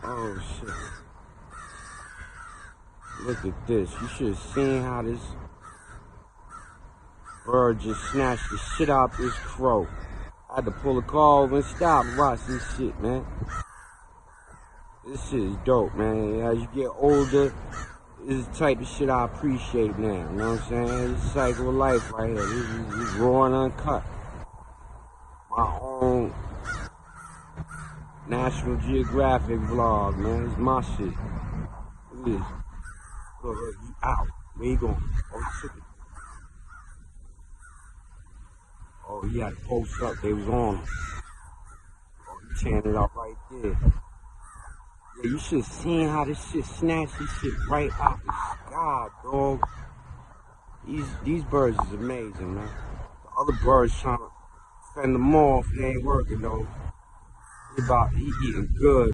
Oh shit. Look at this. You should have seen how this bird just snatched the shit out this crow. I had to pull the car over and stop and watch this shit, man. This shit is dope, man. As you get older, this is the type of shit I appreciate now. You know what I'm saying? This cycle of life right here. This is raw and uncut. My own National Geographic vlog, man. It's my shit. Look at this. Look, you out. Where you going? Oh, you took it. Oh, he had to post up. They was on him. Oh, he tearing it up right there. Yeah, you should have seen how this shit snatched this shit right out the sky, dog. These birds is amazing, man. The other birds trying to fend them off. They ain't working, though. He eating good.